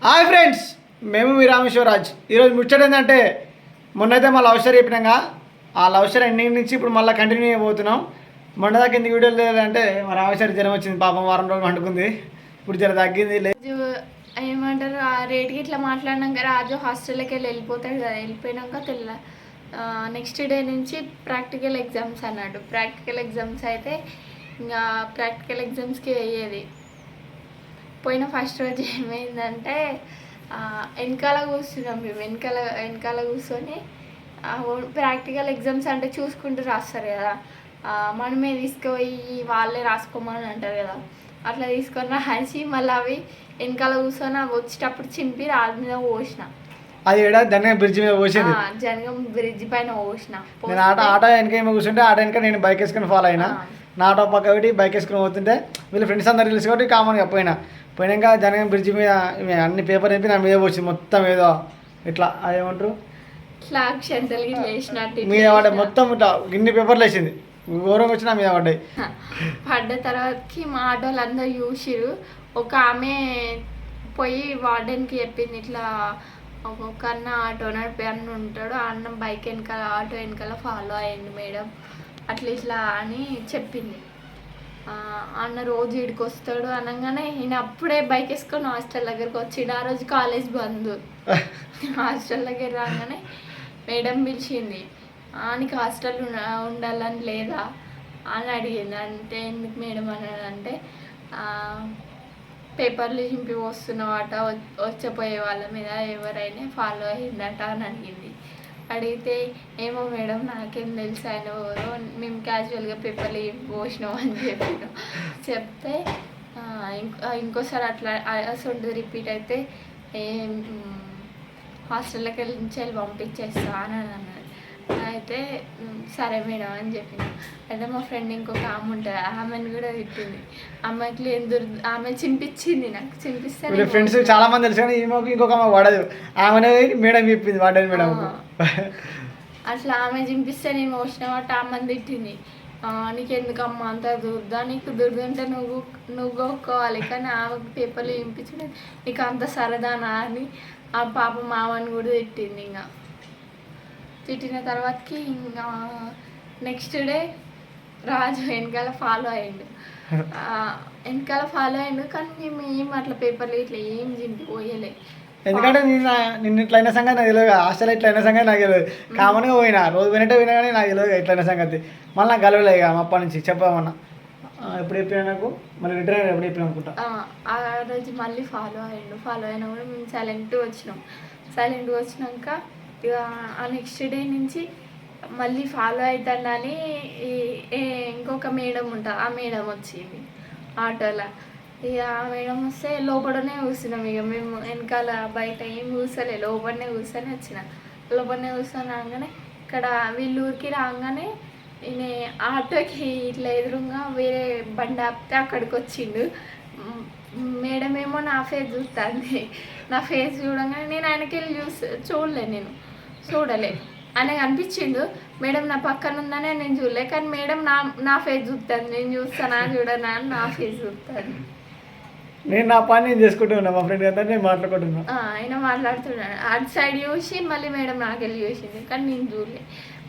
Hi friends, మేము మీ రామేశ్వరరాజ్. ఈరోజు ముచ్చట ఏంటంటే మొన్నైతే మా లవ్ స్టోరీ చెప్పినాక ఆ లవ్ స్టోరీ ఎండింగ్ నుంచి ఇప్పుడు మళ్ళీ కంటిన్యూ అయిపోతున్నాం. మొన్న దాకా ఎందుకు వీడియోలు లేదంటే మా రామేశ్వరి జ్వరం వచ్చింది, పాపం వారం రోజులు వండుకుంది. ఇప్పుడు జ్వరం తగ్గింది. ఏమంటారు ఆ రేట్కి ఇట్లా మాట్లాడినాక రాజు హాస్టల్కి వెళ్ళిపోతాడు కదా. వెళ్ళిపోయినాక నెక్స్ట్ డే నుంచి ప్రాక్టికల్ ఎగ్జామ్స్ అన్నాడు. ప్రాక్టికల్ ఎగ్జామ్స్ అయితే ఇంకా ప్రాక్టికల్ ఎగ్జామ్స్కి అయ్యేది. పోయిన ఫస్ట్ రోజు ఏమైందంటే వెనకాల కూర్చున్నాం మేము. వెనకాల కూర్చొని ప్రాక్టికల్ ఎగ్జామ్స్ అంటే చూసుకుంటూ రాస్తారు కదా, మనమే తీసుకుపోయి వాళ్ళే రాసుకోమని అంటారు కదా. అట్లా తీసుకొని రాసి మళ్ళీ అవి వెనకాల కూర్చొని అవి వచ్చేటప్పుడు చింపి రాజు మీద పోసిన. అది జనగం బ్రిడ్జ్ మీద పోసింది. జనగం బ్రిడ్జ్ పైన పోసిన. నేను ఆటో వెనక ఏమో కూర్చుంటే ఆటో వెనక నేను బైక్ వేసుకొని ఫాలో అయినా. నా ఆటో పక్క ఒకటి బైక్ వేసుకొని పోతుంటే వీళ్ళ ఫ్రెండ్స్ అందరు తెలిసి కాబట్టి కామన్గా పోయినాక జనగం బ్రిడ్జ్ మీద అన్ని పేపర్ వేపి నా మీద వచ్చింది మొత్తం. ఏదో ఇట్లా అదేమంటారు మీద పడ్డాయి మొత్తం. ఇట్లా గిన్ని పేపర్లు వేసింది, ఘోరంగా వచ్చి నా మీద పడ్డాయి. పడ్డ తర్వాతకి మా ఆటోలు అందరు చూసిరు. ఒక ఆమె పోయి వార్డెన్కి చెప్పింది, ఇట్లా ఒక అన్న ఆటో నడిపే అన్న ఉంటాడు, ఆ అన్న బైక్ వెనకాల ఆటో వెనకాల ఫాలో అయ్యింది మేడం, అట్లా ఇట్లా అని చెప్పింది. అన్న రోజు ఇడికి వస్తాడు అనగానే ఈయన అప్పుడే బైక్ వేసుకొని హాస్టల్ దగ్గరకు వచ్చిండు. ఆ రోజు కాలేజ్ బంద్. హాస్టల్ దగ్గర రాగానే మేడం పిలిచింది, నీకు హాస్టల్ ఉండాలని లేదా అని అడిగింది. అంటే ఎందుకు మేడం అన్నాడంటే పేపర్లు చింపి వస్తున్నావట, వచ్చపోయే వాళ్ళ మీద ఎవరైనా ఫాలో అయ్యిందట అని అడిగింది. అడిగితే ఏమో మేడం నాకేం తెలుసు ఆయన ఎవరో, మేము క్యాజువల్గా పేపర్లు పోసినాం అని చెప్తే ఇంకోసారి అట్లా అసలు రిపీట్ అయితే హాస్టల్లోకి వెళ్ళి పంపించేస్తా అని అన్నది. అయితే సరే మేడం అని చెప్పిన. అయితే మా ఫ్రెండ్ ఇంకొక ఆమె ఉంటుంది, ఆమెను కూడా తిట్టింది. అమ్మాయికి ఆమె చింపించింది, నాకు చింపిస్తే ఫ్రెండ్స్ చాలా మంది తెలుసు కానీ ఇంకొక ఆమె పడదు. ఆమెనే మేడం చెప్పింది వాడని మేడం. అట్లా ఆమె చింపిస్తే నేను వచ్చిన వాటి ఆమెను తిట్టింది. నీకెందుకమ్మా అంత దుర్దా, నీకు దుర్దుంటే నువ్వు గొక్కోవాలి కానీ ఆమెకు పేపర్లు చింపించడం నీకు అంత సరదానా అని ఆ పాప మామని కూడా తిట్టింది. ఇంకా తిట్టిన తర్వాతకి ఇంకా నెక్స్ట్ డే రాజు వెనకాల ఫాలో అయ్యిండు. కానీ మేము ఏం అట్లా పేపర్లు ఇట్లా ఏం చింపి పోయలే. ఎందుకంటే నిన్న ఇట్లయిన సంగతి నాకు తెలియదు, హాస్టల్ ఇట్లయిన సంగతి నాకు తెలియదు. కామన్గా పోయినా రోజు వినట్టే పోయినా కానీ నాకు తెలియదు ఇట్లయిన సంగతి. మళ్ళీ నాకు గలవలే ఇక అప్పటి నుంచి చెప్పామన్నా. ఎప్పుడు చెప్పినా నాకు మళ్ళీ రిటర్న్ ఎప్పుడు చెప్పినా అనుకుంటా. ఆ రోజు మళ్ళీ ఫాలో అయినా కూడా మేము సైలెంట్గా వచ్చినాక ఇక ఆ నెక్స్ట్ డే నుంచి మళ్ళీ ఫాలో అవుతాడని ఇంకొక మేడం ఉంటుంది, ఆ మేడం వచ్చింది ఆటోలో. ఇక ఆ మేడం వస్తే లోపలనే కూర్చున్నాం. ఇక మేము వెనకాల బయట ఏం కూర్చోలే, లోపలనే కూర్చొని రాగానే ఇక్కడ వీళ్ళూరికి రాగానే ఈయన ఆటోకి ఇట్లా ఎదురుగా వేరే బండి ఆపితే అక్కడికి వచ్చిండు. మేడం ఏమో నా ఫేస్ చూస్తుంది. నా ఫేస్ చూడగానే నేను ఆయనకి వెళ్ళి చూడలే అని అనిపించిండు. మేడం నా పక్కన ఉందనే నేను చూడలే, కానీ మేడం నా ఫేస్ చూస్తుంది, నేను చూస్తానా చూడనా అని నా ఫేస్ చూస్తుంది. నేను నా పని నేను చేసుకుంటూ ఉన్నా, మా ఫ్రెండ్ కదా నేను మాట్లాడుకుంటున్నా. ఆయన మాట్లాడుతున్నాడు, అటు సైడ్ చూసి మళ్ళీ మేడం నాకెళ్ళి చూసింది, కానీ నేను చూడలే.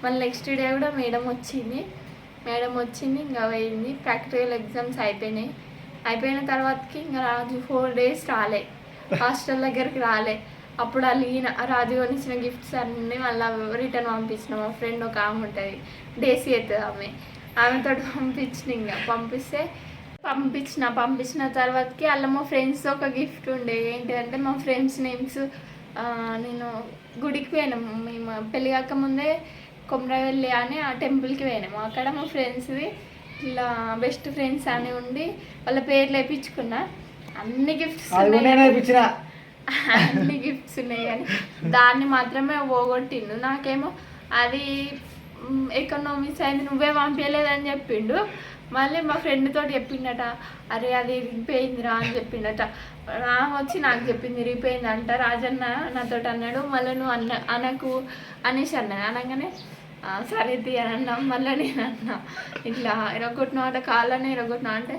మళ్ళీ నెక్స్ట్ డే కూడా మేడం వచ్చింది. ఇంకా పోయింది. ప్రాక్టికల్ ఎగ్జామ్స్ అయిపోయిన తర్వాతకి ఇంకా రాజు 4 days రాలే, హాస్టల్ దగ్గరికి రాలే. అప్పుడు రాజు కొనిచ్చిన గిఫ్ట్స్ అన్నీ మళ్ళీ రిటర్న్ పంపించిన. మా ఫ్రెండ్ ఒక ఆమె ఉంటుంది, డేసీ అవుతుంది, ఆమెతో పంపించిన తర్వాతకి అలా మా ఫ్రెండ్స్ ఒక గిఫ్ట్ ఉండే. ఏంటంటే మా ఫ్రెండ్స్ నేమ్స్ నేను గుడికి పోయినాము. మేము పెళ్ళి కాకముందే కొమరవెల్లి అని ఆ టెంపుల్కి పోయినాము. అక్కడ మా ఫ్రెండ్స్వి ఇలా బెస్ట్ ఫ్రెండ్స్ అని ఉండి వాళ్ళ పేర్లు వేయించుకున్నా. అన్ని గిఫ్ట్స్ ఉన్నాయి కానీ దాన్ని మాత్రమే పోగొట్టిండు. నాకేమో అది ఎకనామిక్స్ అయింది, నువ్వే పంపించలేదని చెప్పిండు. మళ్ళీ మా ఫ్రెండ్ తోటి చెప్పిండట, అరే అది ఇరిగిపోయిందిరా అని చెప్పిండట. వచ్చి నాకు చెప్పింది ఇరిగిపోయింది అంట, రాజన్న నాతో అన్నాడు. మళ్ళీ నువ్వు అనకు అనేసి అన్నది. అనగానే సరే తీ అని అన్నా. మళ్ళీ నేను అన్నా, ఇట్లా ఇరగొట్టినా అంటే కాళ్ళనే ఇరగొట్టినా అంటే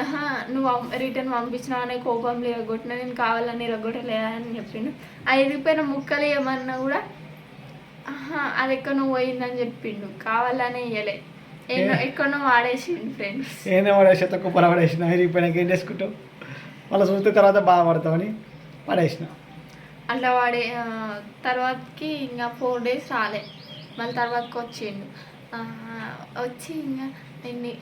ఆహా నువ్వు రిటర్న్ పంపించినా అనే కోపంలో ఇరగొట్టినా నేను కావాలని ఇరగొట్టలేదా అని చెప్పిండు. ఆ ఇరిగిపోయిన ముక్కలు ఏమన్నా కూడా ఆహా అది ఎక్కడో పోయిందని చెప్పిండు, కావాలనే ఇయ్యలే, ఎక్కడో వాడేసిండు ఫ్రెండ్స్. ఏదో పడేసి కుప్పల పడేసిన అయిపోయినాక ఏం చేసుకుంటావు, మళ్ళీ చూస్తే తర్వాత బాధపడతామని పడేసిన. అట్లా తర్వాతకి ఇంకా 4 days రాలే, మళ్ళీ తర్వాతకి వచ్చిండు. వచ్చి ఇంకా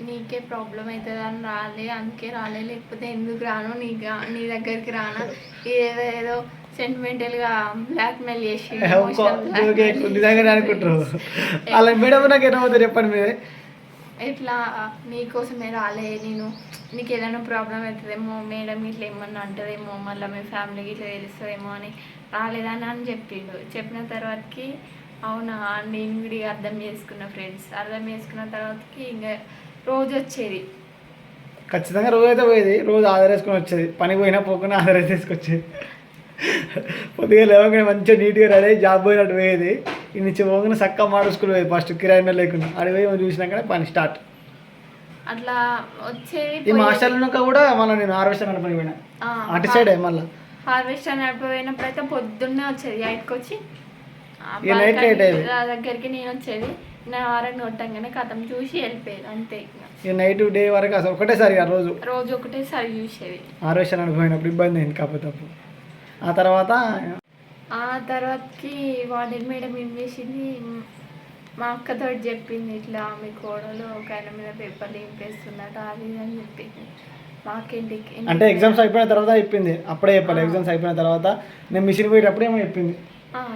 నీకే ప్రాబ్లం అవుతుంది అని రాలే, అందుకే రాలే, లేకపోతే ఎందుకు రాను నీ దగ్గరికి రానా, ఏదో సెంటిమెంటల్గా బ్లాక్మెయిల్ చేసి నిజంగానే అనుకుంటారు అలా మేడం. నాకు ఏమవుతుంది చెప్పండి మీరే. ఇట్లా నీకోసమే రాలే, నీకు ఏదైనా ప్రాబ్లం అవుతుందేమో, మేడం ఇట్లా ఏమన్నా అంటుందేమో, మళ్ళీ మీ ఫ్యామిలీకి ఇట్లా తెలుస్తుందేమో అని రాలేదని అని చెప్పిండు. చెప్పిన తర్వాతకి అవునా నేను కూడా అర్థం చేసుకున్నా ఫ్రెండ్స్. అర్థం చేసుకున్న తర్వాతకి ఇంకా రోజు వచ్చేది, ఖచ్చితంగా రోజు అయితే పోయేది, రోజు ఆధార్ వేసుకొని వచ్చేది, పని పోయినా పోకుండా ఆధార్ వేసి తీసుకొచ్చేది. పొద్దుగా లేవగానే మంచిగా నీట్గా రెడీ అయ్యి జాబ్ పోయినట్టు పోయేది. ఈ నుంచి పోగానే చక్కగా మాడుచుకుని పోయేది, ఫస్ట్ కిరాయినా లేకుండా అడిగి పోయి చూసినాకనే పని స్టార్ట్. అట్లా వచ్చేది. ఈ మాస్టర్లు కూడా మళ్ళీ నేను హార్వెస్టర్ నడిపోయినా అటు సైడే. మళ్ళీ హార్వెస్టర్ నడిపోయినప్పుడు అయితే పొద్దున్నే వచ్చేది, 8కి వచ్చి దగ్గరికి నేను వచ్చేది. నా ఆరని కొట్టంగానే కథం చూసి వెళ్ళిపోయేది అంతే. ఇక నైట్ డే వరకు అసలు ఒకటేసారి ఆ రోజు ఒకటేసారి చూసేది. హార్వెస్టర్ నడిపోయినప్పుడు ఇబ్బంది అయింది కాకపోతే అప్పుడు. ఆ తర్వాతకి వార్డెన్ మేడం ఏం చేసింది, మా అక్కతో చెప్పింది, ఇట్లా మీ కోడలు ఒక ఆయన మీద పేపర్లు ఇంపేస్తున్నట్టు అది అని చెప్పింది. మాకేంటి అంటే ఎగ్జామ్స్ అయిపోయిన తర్వాత చెప్పింది, అప్పుడే చెప్పాలి. ఎగ్జామ్స్ అయిపోయిన తర్వాత నేను మిషన్ పోయేటప్పుడు ఏమో చెప్పింది.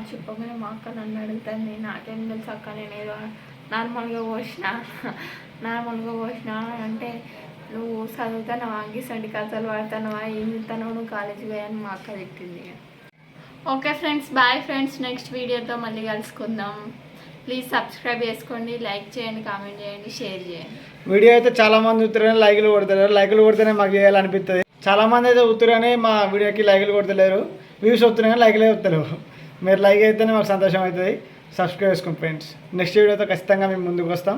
చెప్పగానే మా అక్క నన్ను అడుగుతుంది, నాకేం తెలుసు అక్క, నేను ఏదో నార్మల్గా పోసిన అంటే నువ్వు చదువుతానవా, గిసంటి కథలు పడతానవా, ఏం చెప్తానో నువ్వు కాలేజీకి పోయాను మా అక్క చెప్పింది. Okay friends, bye friends, next వీడియోతో మళ్ళీ కలుసుకుందాం. ప్లీజ్ సబ్స్క్రైబ్ చేసుకోండి, లైక్ చేయండి, కామెంట్ చేయండి, షేర్ చేయండి. వీడియో అయితే చాలామంది ఉత్తరానే లైకులు కొడతారు, లైకులు కొడితేనే మాకు చేయాలనిపిస్తుంది. చాలామంది అయితే ఉత్తరానే మా వీడియోకి లైకులు కొడతలేరు, వ్యూస్ వస్తున్నాయి, లైకులే వస్తారు. మీరు లైక్ అయితేనే మాకు సంతోషం అవుతుంది. సబ్స్క్రైబ్ చేసుకోండి ఫ్రెండ్స్. నెక్స్ట్ వీడియోతో ఖచ్చితంగా మేము ముందుకు వస్తాం.